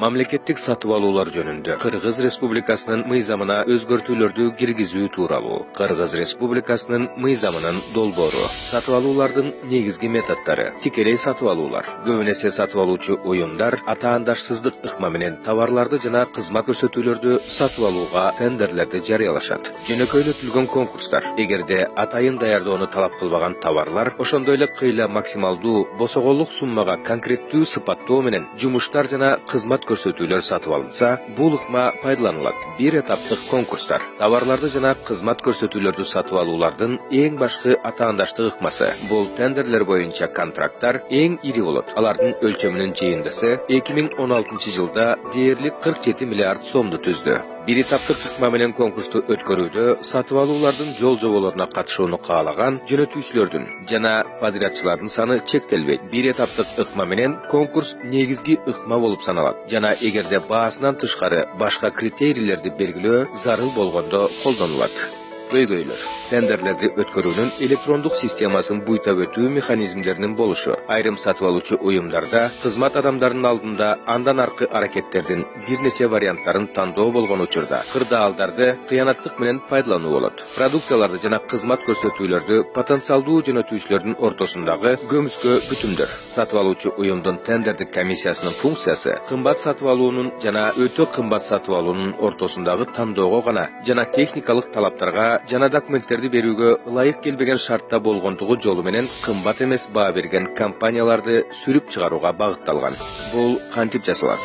Mamleketlik satıp alуулar jönündө Kırgız Respublikasынын мыйзамына өзгөртүүлөрдү киргизүү тууралуу Кыргыз Республикасынын мыйзамынын долбоору. Сатып алуулардын негизги методдору. Тикелей сатып алуулар. Көбүнесе сатып алуучу уюмдар атаандашсыздык ыкма менен товарларды жана кызмат көрсөтүүлөрдү сатып алууга тендерлерди жарыялашат. Жөнөкөйлөтүлгөн конкурстар. Эгерде атайын даярдоону талап кылбаган товарлар, ошондой эле кыйла максималдуу босоголлук суммага конкреттүү сыпаттоо менен жумуштар жана кызмат көрсөтүүлөр сатып алынса, бул ыкма пайдаланылат. Бир этаптык конкурстар. Товарларды жана кызмат көрсөтүүлөрдү сатып алуулардын эң башкы атаандаштык ыкмасы. Бул тендерлер боюнча контракттар эң ири болот. Алардын өлчөмүнүн жыйындысы 2016 жылда дээрлик 47 миллиард сомду түздү. Бир этаптык ыкма менен конкурсту өткөрүүдө сатып алуулардын жол жоболоруна катышууну каалаган жөнөтүүчүлөрдүн жана подрядчылардын саны чектелбейт. Бир этаптык ыкма менен конкурс негизги ыкма болуп саналат жана эгерде баасынан тышкары башка критерийлерди белгилөө зарыл болгондо колдонулат. Көйгөйлөр. Тендерлерди өткөрүүнүн электрондук системасын буйтап өтүү механизмдеринин болушу. Айрым сатып алуучу уюмдарда кызмат адамдарынын алдында андан аркы аракеттердин бир нече варианттарын тандоо болгон учурда кырдаалдарды кыянаттык менен пайдалануу болот. Продукцияларды жана кызмат көрсөтүүлөрдү потенциалдуу жөнөтүүчүлөрдүн ортосундагы көмүскө бүтүмдөр. Сатып алуучу уюмдун тендердик комиссиясынын функциясы кымбат сатып алуунун жана өтө кымбат сатып алуунун ортосундагы тандоого гана жана техникалык талаптарга жана документтерди берүүгө ылайык келбеген шартта болгондугу жолу менен кымбат эмес баа берген компанияларды сүрүп чыгарууга багытталган. Бул кантип жасалат?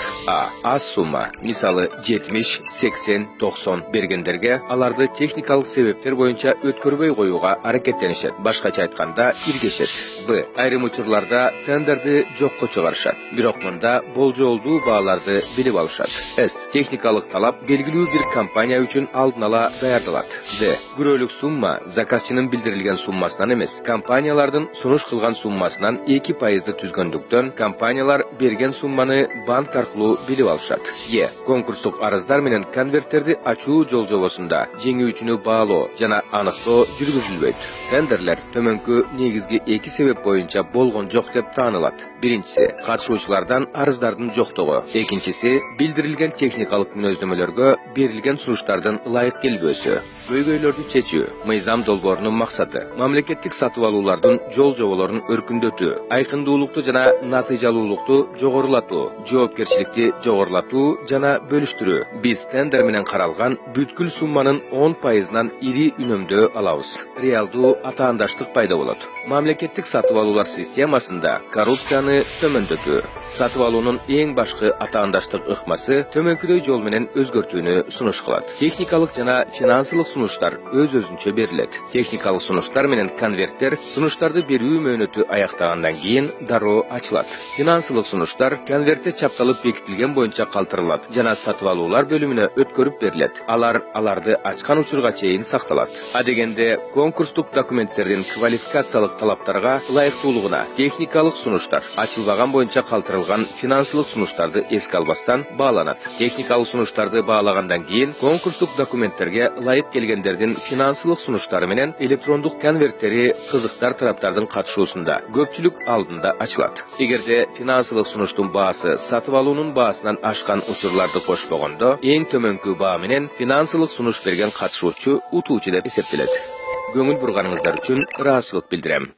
Аз сумма, мисалы 70, 80, 90 бергендерге аларды техникалык себептер боюнча өткөрбөй коюуга аракеттенишет. Башкача айтканда, иргешет. Б. Айрым учурларда тендерди жокко чыгарышат. Бирок мында болжолдуу бааларды билип алышат. С. Техникалык талап белгилүү бир компания үчүн алдын ала даярдалат. Д. Күрөлүк сумма заказчынын билдирилген суммасынан эмес, компаниялардын сунуш кылган суммасынан 2% түзгөндүктөн компаниялар берген сумманы банк аркылуу билип алышат. Е. Конкурстук арыздар менен конверттерди ачуу жол жобосунда жеңүүчүнү баалоо жана аныктоо жүргүзүлбөйт. Тендерлер төмөнкү негизги 2 себеп боюнча болгон жок деп таанылат. Биринчиси, катышуучулардан арыздардын жоктугу. Экинчиси, билдирилген техникалык мүнөздөмөлөргө берилген сунуштардын ылайык келбөөсү. Көйгөйлөрдү чечүү. Мыйзам долбоорунун максаты мамлекеттик сатып алуулардын жол жоболорун өркүндөтүү, айкындуулукту жана натыйжалуулукту жогорулатуу, жоопкерчиликти жогорулатуу жана бөлүштүрүү. Биз тендер менен каралган бүткүл сумманын 10%-нан ири үнөмдөө алабыз. Реалдуу атаандаштык пайда болот. Мамлекеттик сатып алуулар системасында коррупцияны төмөндөтүү. Сатып алуунун эң башкы атаандаштык ыкмасы төмөнкүдөй жол менен өзгөртүүнү сунуш кылат. Техникалык жана финансылык сунуштар өз-өзүнчө берилет. Техникалык сунуштар менен конверттер сунуштарды берүү мөөнөтү аяктагандан кийин дароо ачылат. Финансылык сунуштар конвертте чапталып бекитилген боюнча калтырылат жана сатып алуулар бөлүмүнө өткөрүп берилет. Аларды ачкан учурга чейин сакталат. Адегенде конкурстук документтердин квалификациялык талаптарга ылайыктуулугуна техникалык сунуштар ачылбаган боюнча калтырылган финансылык сунуштарды эске албастан бааланат. Техникалык сунуштарды баалагандан кийин конкурстук документтерге ылайык келгендердин финансылык сунуштары менен электрондук конверттери кызыктар тараптардын катышуусунда көпчүлүк алдында ачылат. Эгерде финансылык сунуштун баасы сатып алуунун баасынан ашкан учурларды кошпогондо, эң төмөнкү баа менен финансылык сунуш берген катышуучу утуучу деп эсептелет. Көңүл бурганыңыздар үчүн ыраазычылык билдирем.